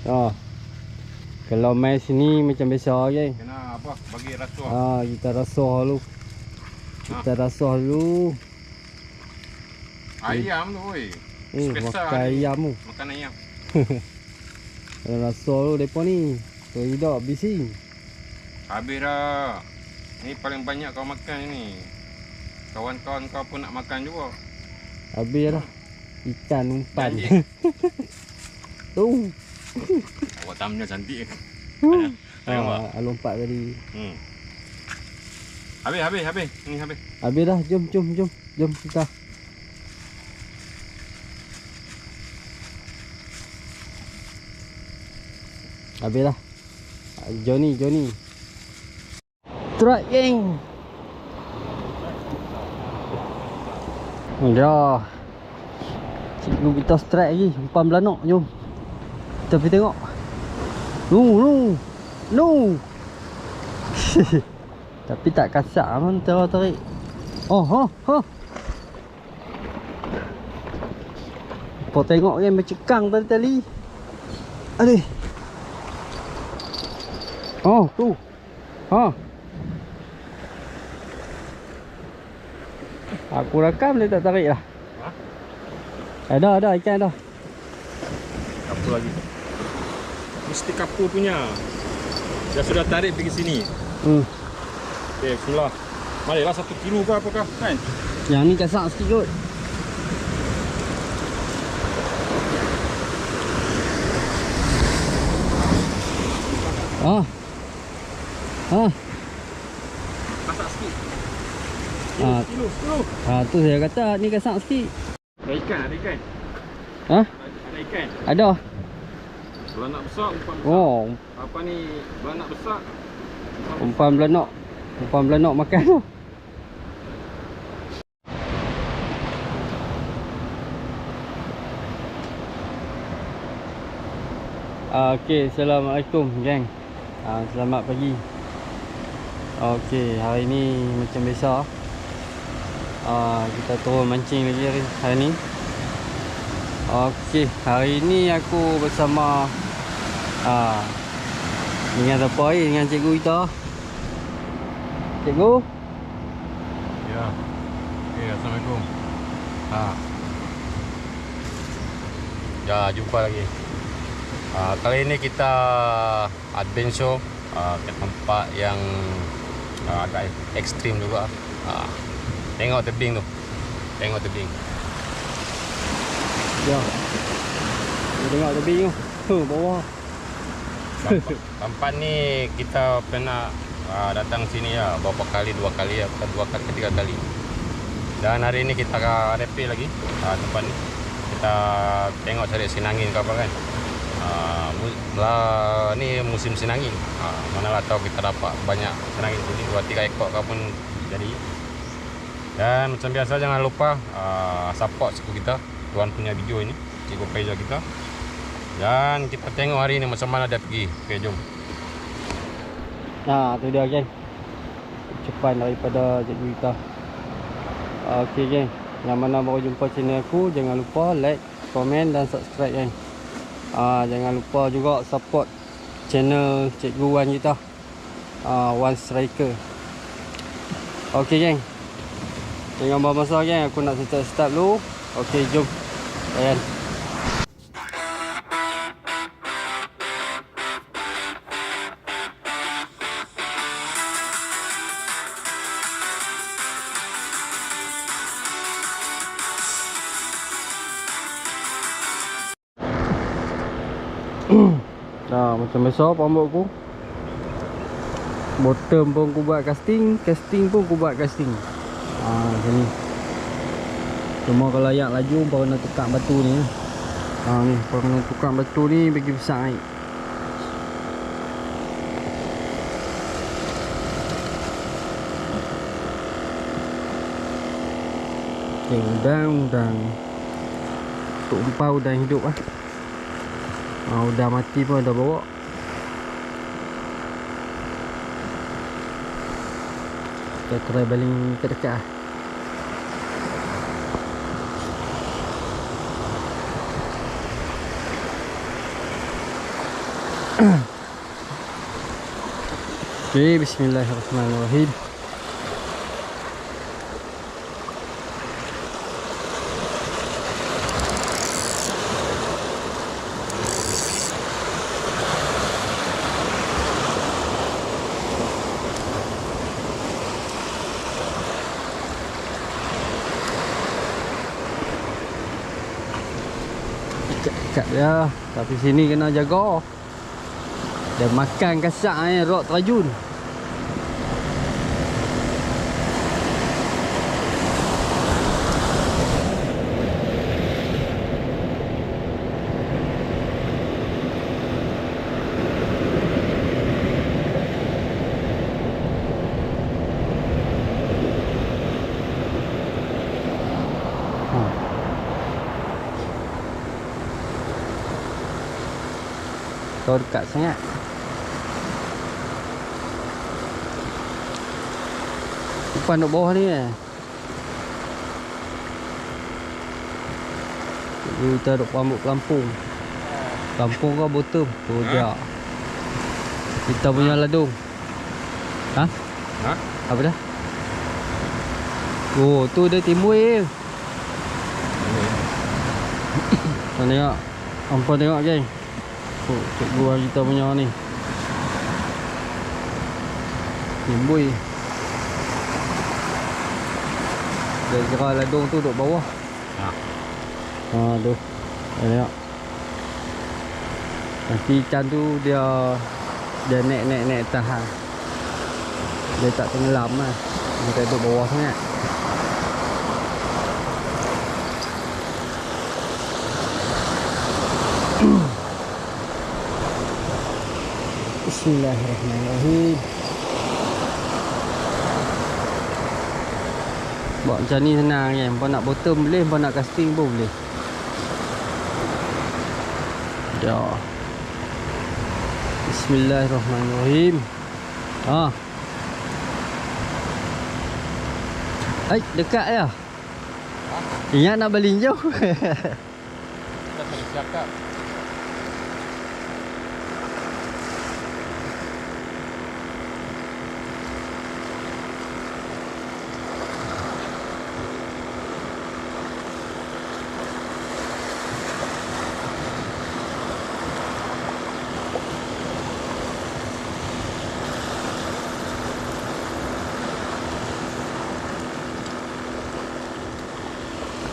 Oh. Kalau main sini macam biasa je. Kena apa? Bagi rasuah. Kita rasuah dulu. Kita rasuah dulu. Ayam tu weh. Makan ayam tu. Makan ayam. Rasuah dulu depa ni. So hidup bising. Habis dah. Ni paling banyak kau makan ni. Kawan-kawan kau pun nak makan juga. Habis dah. Ikan umpan. Tu. Awak thumbnail cantik. Lompat tadi. Habis. Ni habis. Habis dah. Jom kita. Habis dah. Johnny. Strike geng. Dah. Cikgu kita strike lagi. Umpan belanak. Jom. Kita pergi tengok. No. Tapi tak kasar man tarik. Oh. Kau tengok kan mencekang tali. Aduh. Oh, tu. Aku rakam dia tak tarik lah. Ada ikan dah. Kapur lagi. Mesti kapur punya. Dia sudah tarik pergi sini. Okey, bismillah. Marilah 1 kilo ke apakah kan? Yang ni kasar sikit kot. Masak sikit. Kilo. Tu saya kata ni kasar sikit. Ada ikan. Ada ikan. Ada. Belanak besar, umpan besar. Oh, Apa ni? Belanak besar. umpan belanak makan tu. Okey, assalamualaikum geng. Selamat pagi. Okey, hari ni macam biasa. Kita turun mancing lagi hari ni. Okey, hari ni aku bersama dengan siapa ni? Dengan cikgu kita. Cikgu. Ya. Okey, assalamualaikum. Ya, jumpa lagi. Kali ini kita adventure ke tempat yang agak ekstrim juga. Tengok tebing tu. Ya. Tengok tebing tu. Bawah. Tempat ni kita pernah datang sini ya beberapa kali, 2 kali ya, bukan 2 kali, 3 kali. Dan hari ini kita repeat lagi tempat ni. Kita tengok cari sinangin ke apa kan. Ni musim sinangin. Manalah tahu kita dapat banyak sinangin sini 2-3 ekor ke pun jadi. Dan macam biasa jangan lupa support cikgu kita, tuan punya video ini, Cikgu Faiza kita. Dan kita tengok hari ini macam mana dia pergi. Okey, jom. Tu dia geng. Ucapan daripada cikgu kita. Okey geng, yang mana baru jumpa channel aku, jangan lupa like, komen dan subscribe geng. Jangan lupa juga support channel Cikgu Wan kita, One Striker. Okey geng, jangan buang masa geng, aku nak start dulu. Okey, jom layan. Macam biasa pambok aku. Bottom pun aku buat casting, casting pun aku buat casting. Macam ni. Cuma kalau layak laju baru nak tukar batu ni. Ni baru nak tukar batu ni bagi besar air. Okay, udang. Untuk umpau udang hidup lah. Udah mati pun dah bawa. Kita try baling ke dekat lah. Okay, bismillahirrahmanirrahim. Ikat dia, tapi sini kena jaga. Dia makan kasak rok terjun. Kau dekat sangat. Depan duk bawah ni kita duk rambut pelampung. Pelampung kau bottom. Tu dia. Kita punya ladung. Ha? Ha? Apa dah? Oh, tu dia timbul je. Kau tengok. Hampa tengok geng. Oh, cikgu kita punya ni timbul. Dia kira ladung tu duduk bawah. Tu tengok. Nanti ikan tu dia naik tahan. Dia tak tenggelam lah. Dia duduk bawah sangat. Bismillahirrahmanirrahim. Buat macam ni senang kan. Hangpa nak bottom boleh, hangpa nak casting pun boleh. Ya. Bismillahirrahmanirrahim. Dekat ya. Ingat nak berlinjau. Kita sudah siap tak?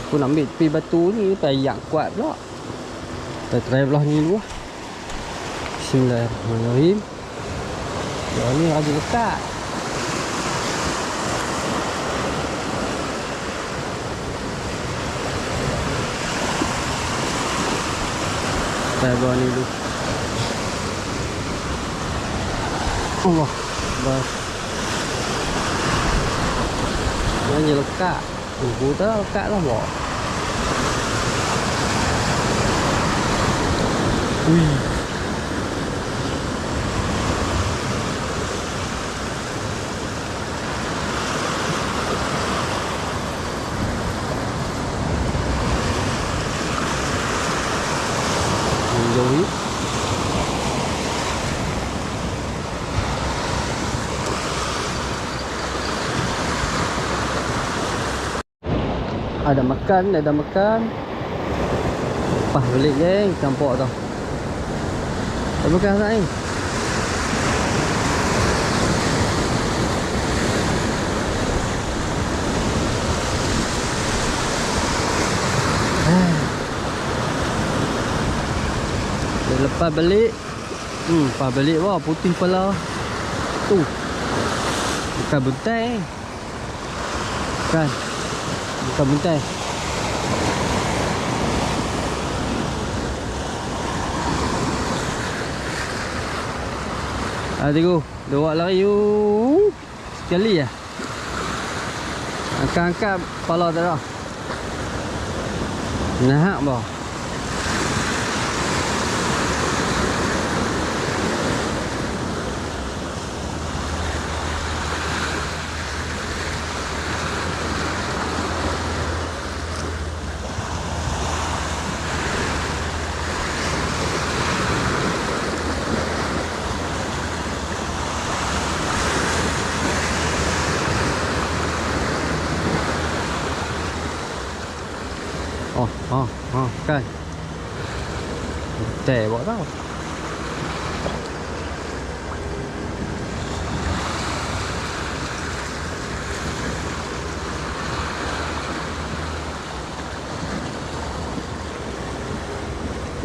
Aku nak ambil tepi batu ni payah kuat pula. Kita try belah ni dulu lah. Bismillahirrahmanirrahim. Yang ni rajin dekat. Try belah ni dulu. Allah. Bas. Rajin lekat. Kita lekat lah bok. Wih. Jauh. Ada makan. Lepas balik geng, campur tu. Ada makan sangat ni. Lepas balik. Lepas balik wah putih pala. Tu. Bukan buntai. Bukan. Bukan buntai. Tengok. Dia buat lari. Sekali lah. Angkat-angkat kepala tak dah. Nahak bah. Ha, kan. Teh buat tau.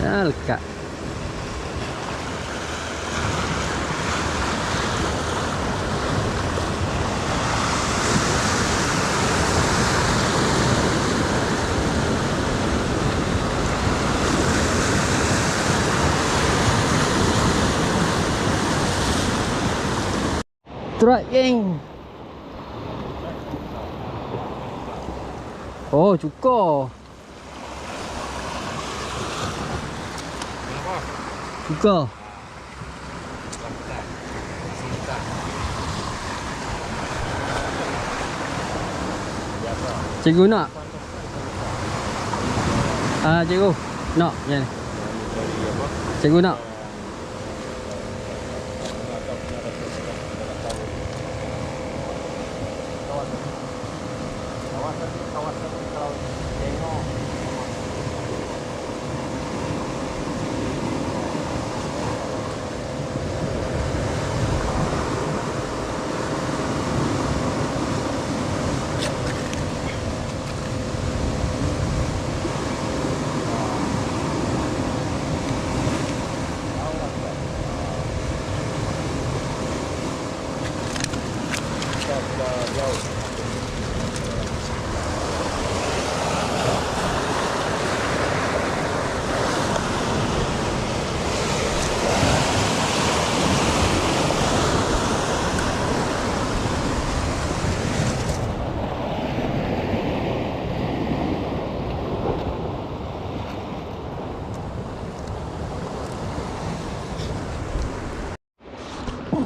Ya, lekat. Truk geng. Oh, cukur. Kenapa? Cukur. Cikgu nak? Cikgu. Nak, ya. Cikgu nak.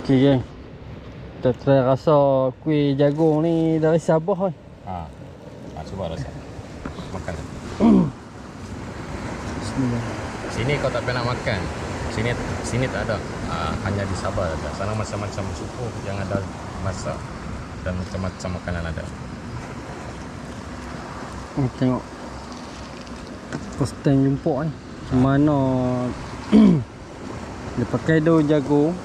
Okey geng. Kita try rasa kuih jagung ni dari Sabah kan. Cuba rasa. Makan. Bismillah. Sini kau tak pernah makan. Sini tak ada. Hanya di Sabah ada. Sana macam-macam suku yang ada masak dan macam-macam makanan ada. Tengok posting jemput ni. Macam mana dia pakai daun jagung.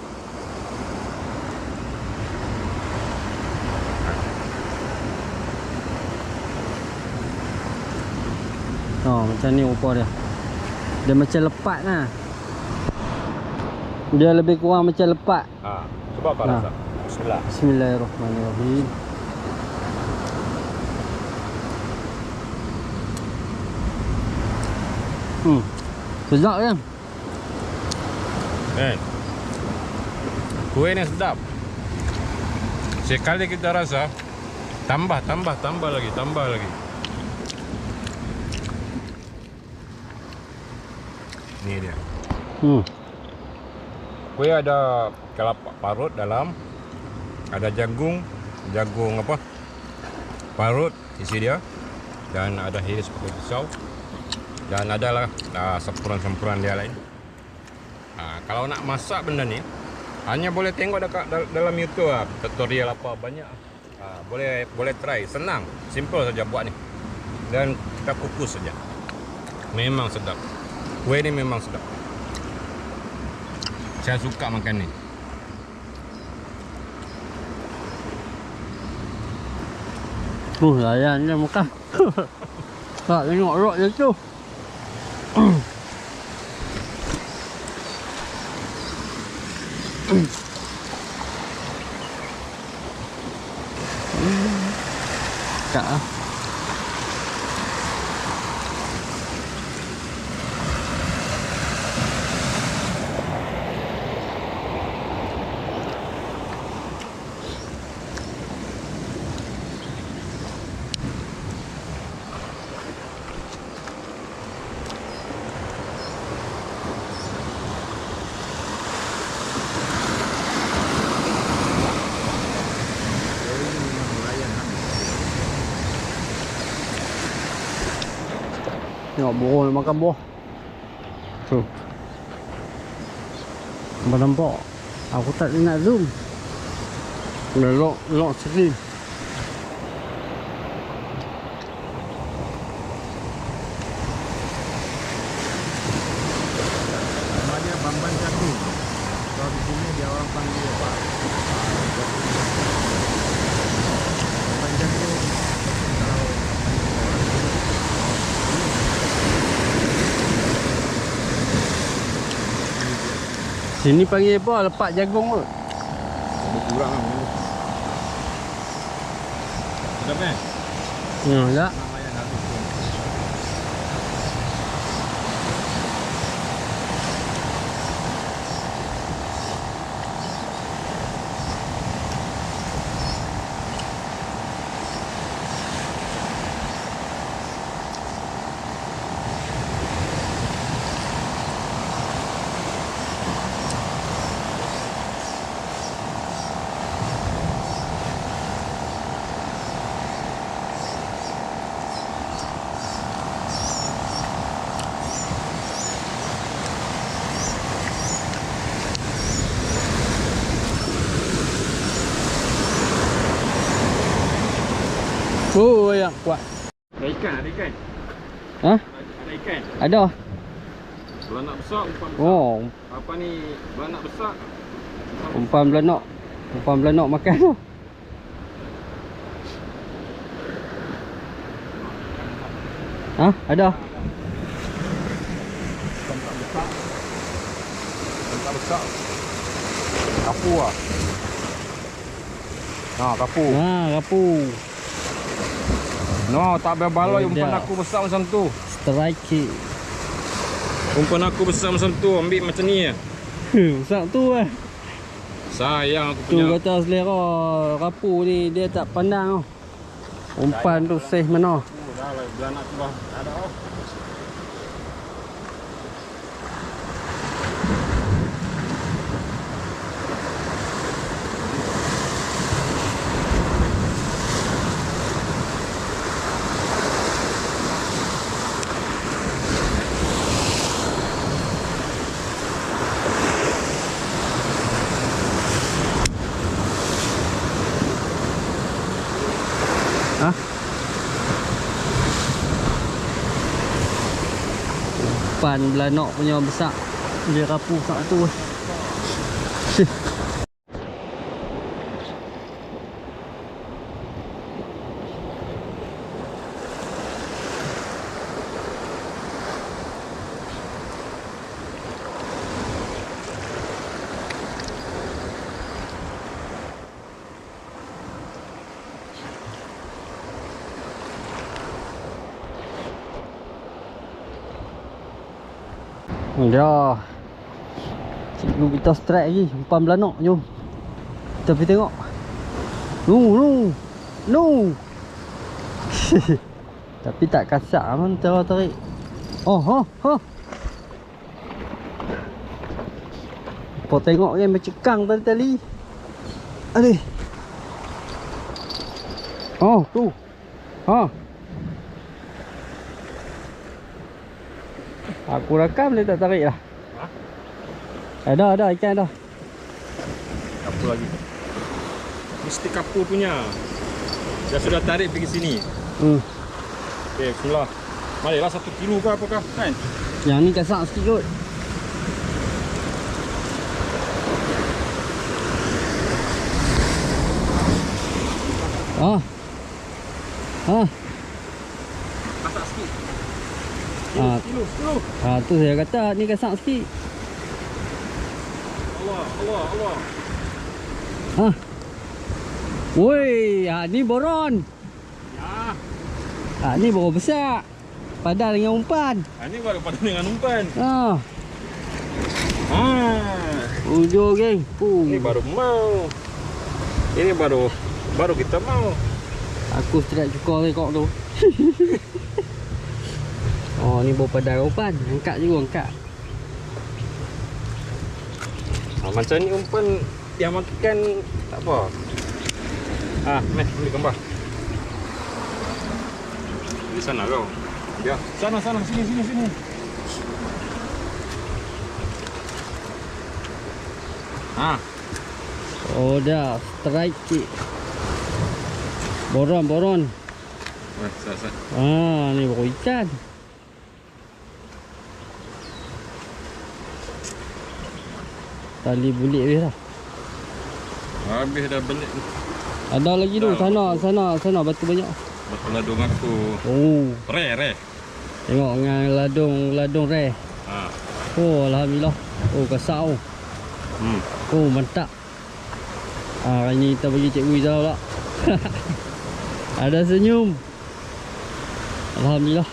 Macam ni rupa dia. Dia macam lepat lah. Dia lebih kurang macam lepat. Cuba kau rasa. Bismillah. Bismillahirrahmanirrahim. Sedap kan? Kuih ni sedap. Sekali kita rasa, tambah lagi. Ni dia. Kuih ada kelapa parut dalam, ada jagung apa? Parut isi dia, dan ada hias pakai pisau, dan adalah campuran-campuran dia lain. Kalau nak masak benda ni, hanya boleh tengok dekat dalam YouTube tutorial apa banyak. Boleh try, senang, simple saja buat ni. Dan kita kukus saja. Memang sedap. Kuih ni memang sedap. Saya suka makan ni. Layan je makan. Tak tengok rot je tu. Kak ah. Tengok burung nak makan buah. Tu. Nampak. Aku tak nak zoom. Lock screen. orang panggil apa? Panjang tu. Sini panggil apa? Lepak jagung kot. Berkurang lah. Sedap eh? Tak. Nama yang habis pun. Oh, yang kuat. Ada ikan, ada ikan. Ha? Ada ikan. Ada. Belanak besar, umpan besar. Oh, Apa ni? Belanak besar. umpan belanak. Umpan belanak makan tu. Ha? Ada. Umpan besar. Umpan besar. Kapu lah. Nah, kapu. Ha, rapu. No, tak berbaloi umpan Sedap. aku besar macam tu. Strike. Umpan aku besar macam tu, ambil macam ni ya. Besar tu lah. Sayang aku Tu punya. kata selera rapu ni dia tak pandang tau. Umpan tu safe mana. Dah lah, belanak tu dah ada oh. Ha? Umpan belanak punya besar. Dia rapu kat tu. Syih. Ya. Cikgu kita strike lagi. Umpan belanak. Jom. Kita pergi tengok. No. Tapi tak kasar pun tarik. Oh, ha. Kau tengok kan mencekang tali-tali. Aduh. Oh, tu. Ha. Aku rakam dia tak tarik lah. Ha? Ada ikan ada. Kapu lagi. Mesti kapu punya. Dia sudah tarik pergi sini. Okey, bismillah. Marilah 1 kilo ke apakah kan? Yang ni kasar sikit kot. Ha. Masak sikit. Ah. Kilo. Tu saya kata ni kasar sikit. Allah. Ha. Woi, ni boron. Ya. Ni baru besar. Padan dengan umpan. Ini baru pada dengan umpan. Ha. Ujung geng. Ini baru mau. Ini baru kita mau. Aku strike cukup rekod tu. Oh, ni baru padan umpan. Angkat juga. Macam ni umpan yang makan tak apa. Meh, ambil gambar. Di sana kau. Ya, sana sini. Oh dah, strike cik. Boron. Sat. Ni baru ikan. Tali bulik dia lah. Habis dah belik tu. Ada lagi tu, sana batu banyak. Betul ladung aku. Oh, Rare. tengok dengan ladung rare. Ha. Oh, alhamdulillah. Oh, kasau. Oh, mantap. Hari ni kita bagi Cikgu Izzah pula. Ada senyum. Alhamdulillah.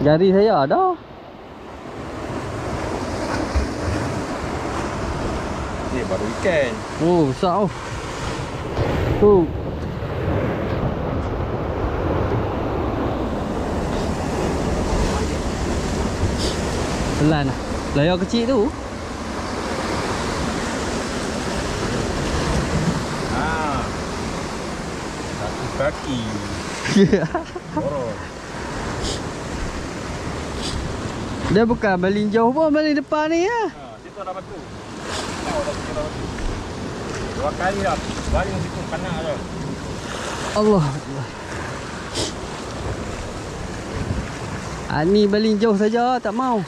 Jari saya ada. Ni baru ikan. Oh, besar oh. Tu. Pelan lah. Layar kecil tu. Satu kaki. Borong. Dia bukan baling jauh pun, baling depan ni ya. Situ ada batu. Dah situ ada batu. 2 kali dah. Baling situ panas dah. Allah. Ni baling jauh saja, tak mau.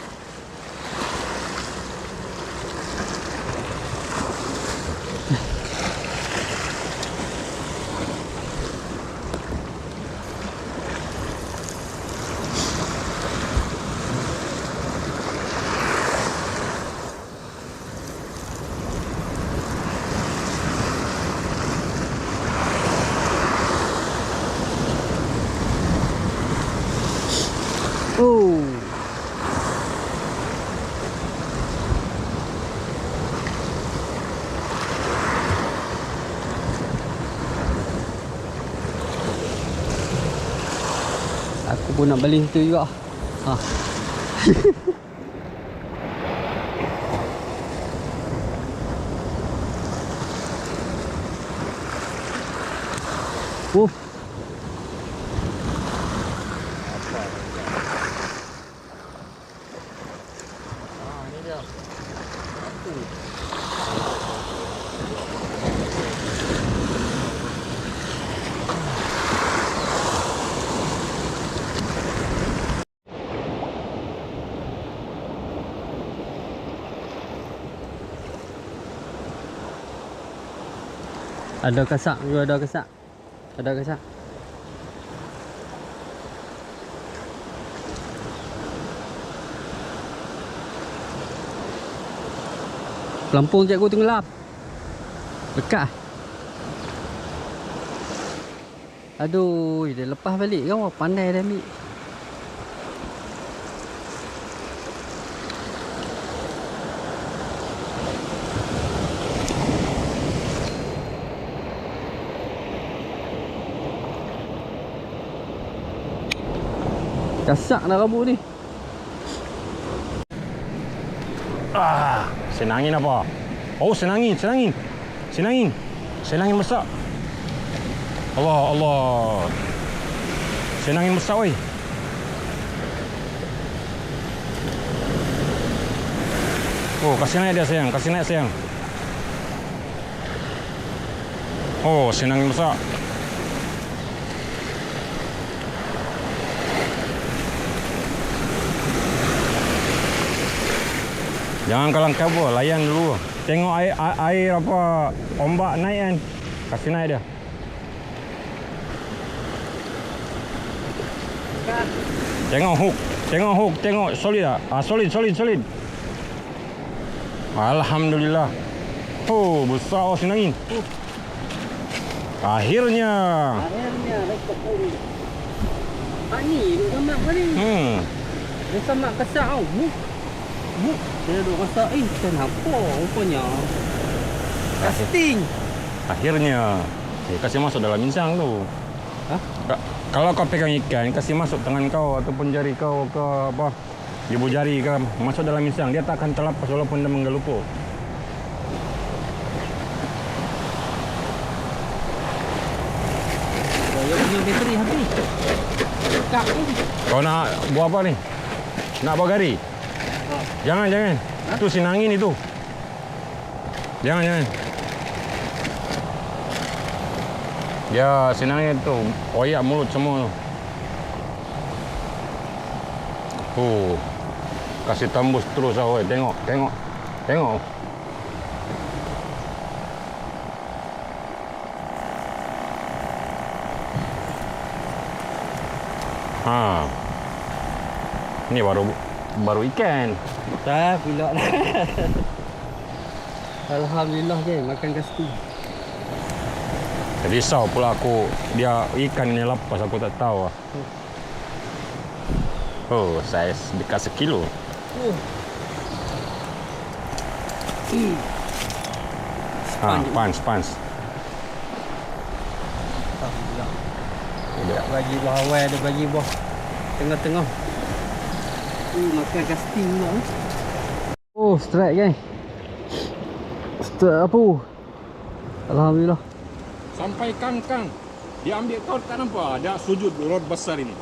Oh. Aku pun nak baling situ juga. Ha. Oh. Ini dia. Ada kasak juga, ada kasak. Ada kasak. Pelampung cikgu tenggelam. Dekat. Aduh, dia lepas balik kau. Pandai dia ambil. Kasak dah rambut ni. Senangin apa? Oh, senangin besar. Allah. Senangin besar weh. Oh, kasih naik dia sayang, Oh, senangin besar. Jangan kalang kabur, layan dulu. Tengok air apa ombak naik kan. Kasih naik dia. Tengok hook, tengok solid tak? Solid. Alhamdulillah. Oh, besar senangin. Akhirnya rekod pun. Ni duk samak ni. Dia samak kasak tau. Dia duk rasa kenapa rupanya casting. Akhirnya kasih masuk dalam insang tu. Kalau kau pegang ikan, kasih masuk tangan kau ataupun jari kau ke apa, ibu jari ke, masuk dalam insang, dia tak akan terlepas walaupun dia menggelupur. Dia punya bateri habis. Dekat ni. Kau nak buat apa ni? Nak buat gari? Jangan. Itu sinangin itu. Jangan. Ya, sinangin itu. Oyak mulut semua. Kasih tembus terus awak. Tengok. Ha. Ni baru ikan. Dah pula dah. Alhamdulillah je makan kasti. Risau pula aku, dia ikan ni lepas aku tak tahu. Oh, saiz dekat 1 kilo. Pans. Alhamdulillah. Dia. Bagi buah awal, ada bagi buah tengah-tengah. Makan casting pula. Oh, strike kan. Strike apa? Alhamdulillah. Sampai kang. Dia ambil kau tak nampak? Dia sujud rod besar ini.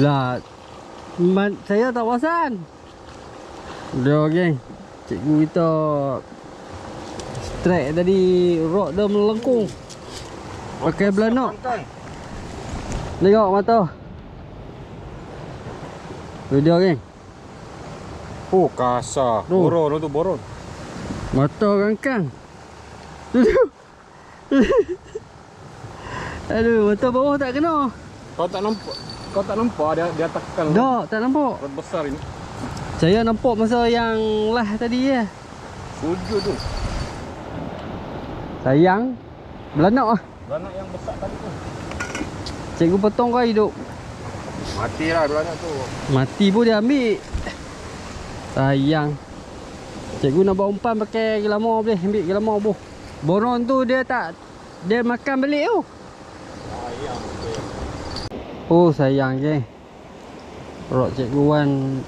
Lah. Saya tak perasan. Dia geng. Cikgu kita strike tadi rod dia melengkung. Pakai belanak. Tengok mata. Tu dia geng. Oh, kasar. Tu. Boron tu boron. Mata kangkang. Tu. Aduh, mata bawah tak kena. Kau tak nampak dia tekan Tak nampak. rod besar ini. Saya nampak masa yang lah tadi ya. Sujud tu. Sayang. Belanak lah. Belanak yang besar tadi tu. Cikgu potong kau hidup. Matilah belanak tu. Mati pun dia ambil. Sayang. Cikgu nak bawa umpan pakai gelama boleh. Ambil gelama boh. Boron tu dia makan balik tu. Sayang. Oh sayang je. Rod cikgu Wan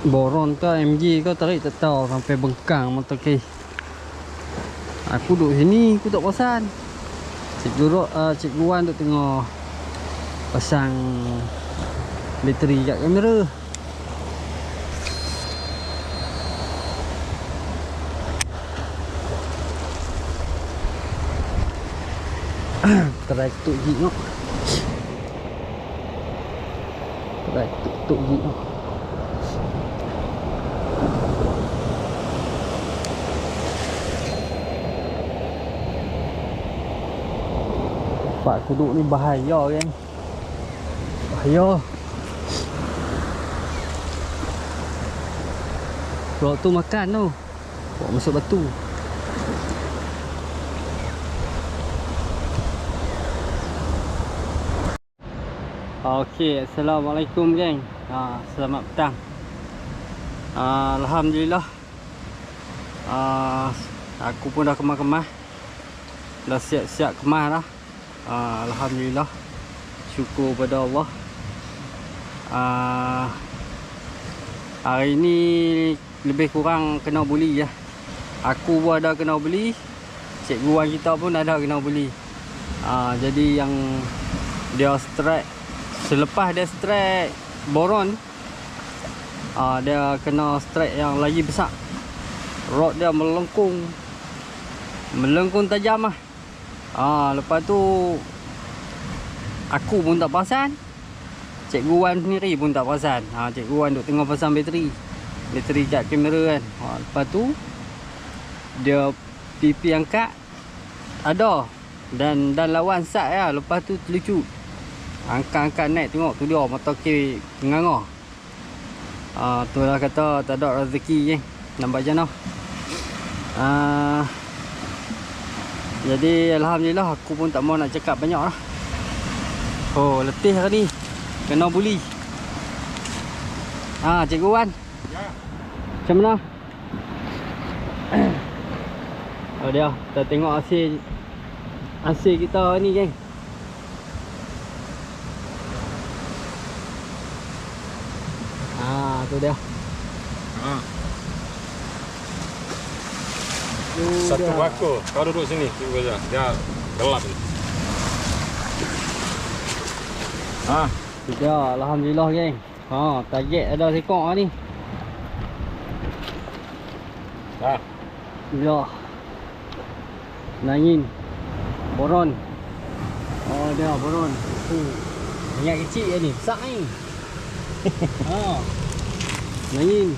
boron ke MG ke tarik tak tahu sampai bengkang mata kes. Aku duduk sini aku tak perasan. Cikgu Wan duk tengah pasang bateri kat kamera. Try tuk gig nak. Try tuk gig nak. Pak kuduk ni bahaya kan. Bahaya. Rod tu makan tu. Bawa masuk batu. Okey, assalamualaikum geng. Selamat petang. Alhamdulillah. Aku pun dah kemas-kemas. Dah siap-siap kemas dah. Alhamdulillah. Syukur pada Allah. Hari ni lebih kurang kena buli ya. Aku pun ada kena beli. Cikgu kita pun ada kena beli. Jadi yang dia strike, selepas dia strike boron, dia kena strike yang lagi besar. Rod dia melengkung tajam lah. Lepas tu aku pun tak perasan. Cikgu Wan sendiri pun tak perasan. Cikgu Wan duk tengah pasang bateri kat kamera kan. Lepas tu dia pipi angkat ada dan lawan sat ya. Lepas tu terlucut. Angkat naik tengok tu dia mata kiri ngangah. Tu lah kata tak ada rezeki je. Nampak macam mana? Jadi alhamdulillah aku pun tak mau nak cakap banyak lah. Oh, letih hari ni. Kena buli. Cikgu Wan. Ya. Macam mana? Dia kita tengok hasil kita ni geng. Tu dia. Satu bakul. Kau duduk sini tunggu aja. Dia gelap ni. Tu dia, alhamdulillah geng. Target ada sekok ni. Ya. Nangin. Boron. Dia boron. Yang kecil je ni, besar ni. Nangin.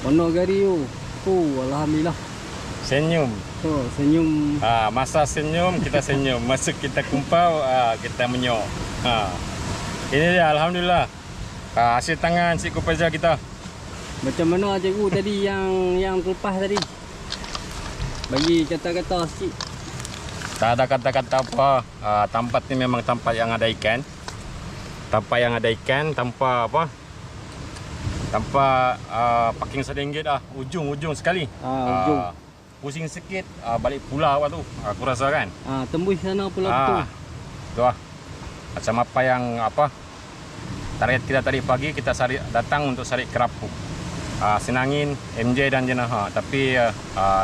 Penuh gari tu. Alhamdulillah. Senyum. Senyum. Masa senyum kita senyum. Masa kita kumpul kita menyok. Ini dia, alhamdulillah. Hasil tangan si Kopaja kita. Macam mana cikgu tadi yang terlepas tadi? Bagi kata-kata sikit. Tak ada kata-kata apa. Tempat ni memang tempat yang ada ikan. Tempat yang ada ikan tanpa apa? Tanpa parking sedikit ujung sekali. Ujung. Pusing sikit balik pulau tu. Aku rasa kan. Tembus sana pulau betul. Tu macam apa yang target kita tadi pagi kita datang untuk cari kerapu. Sinangin, MJ dan Jenaha. Tapi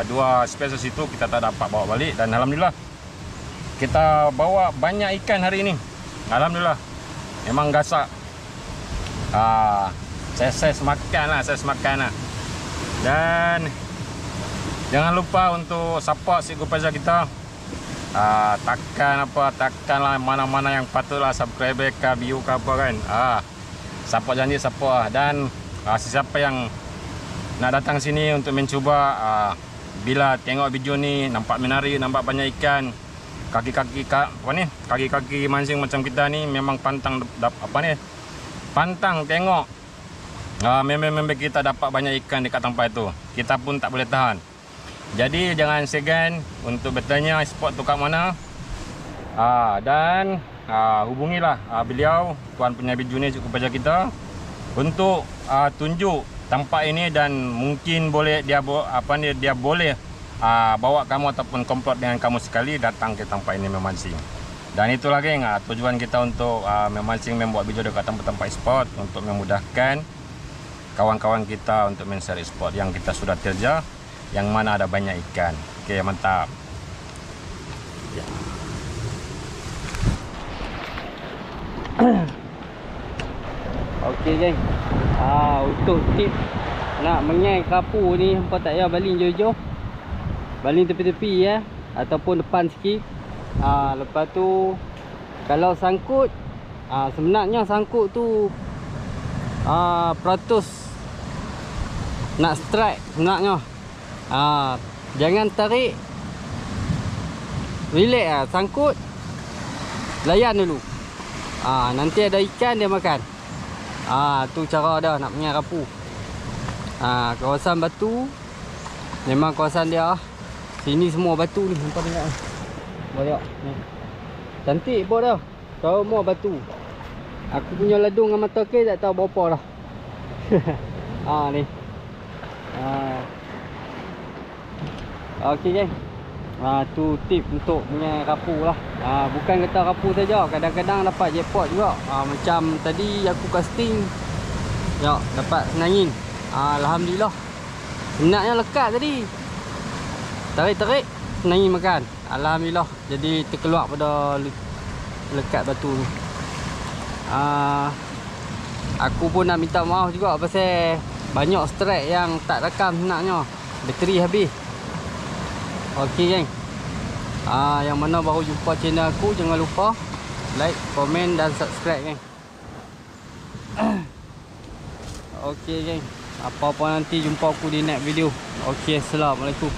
dua spesies itu kita tak dapat bawa balik dan alhamdulillah kita bawa banyak ikan hari ini. Alhamdulillah. Memang gasak. Saya makan lah. Dan jangan lupa untuk support si Kopaja kita. Takkanlah mana-mana yang patutlah subscribe ke view ke apa kan. Support janji support dan siapa yang nak datang sini untuk mencuba, bila tengok video ni nampak menarik, nampak banyak ikan, kaki-kaki mancing macam kita ni memang pantang tengok member-member kita dapat banyak ikan dekat tempat itu. Kita pun tak boleh tahan. Jadi jangan segan untuk bertanya spot tu kat mana. Dan hubungilah beliau, tuan punya video ni cukup baca kita untuk tunjuk tempat ini dan mungkin boleh dia boleh bawa kamu ataupun komplot dengan kamu sekali datang ke tempat ini memancing. Dan itulah geng, tujuan kita untuk memancing, membuat video dekat tempat-tempat spot untuk memudahkan kawan-kawan kita untuk mencari spot yang kita sudah terja, yang mana ada banyak ikan. Okey, mantap. Ya. Okey geng. Untuk tip nak mengai kerapu ni, hampa tak payah baling jauh-jauh. Baling tepi-tepi ya, ataupun depan sikit. Lepas tu kalau sangkut, sebenarnya sangkut tu peratus nak strike sebenarnya. Jangan tarik, relax sangkut, layan dulu. Nanti ada ikan dia makan. Tu cara dah nak mengai kerapu. Kawasan batu memang kawasan dia. Sini semua batu ni, nampak tengok ni. Banyak ni. Cantik pun dah. Semua batu. Aku punya ladung dengan mata kes tak tahu berapa dah. Ni. Okey geng. Tu tip untuk punya kerapu lah. Bukan kata kerapu saja, kadang-kadang dapat jackpot juga. Macam tadi aku casting, dapat senangin. Alhamdulillah. Senaknya lekat tadi. Tarik-tarik, senangin makan. Alhamdulillah. Jadi terkeluar pada lekat batu ni. Aku pun nak minta maaf juga pasal banyak strike yang tak rekam senaknya. Bateri habis. Okey geng. Yang mana baru jumpa channel aku, jangan lupa like, komen dan subscribe geng. Okey geng. Apa-apa nanti jumpa aku di next video. Okey, assalamualaikum.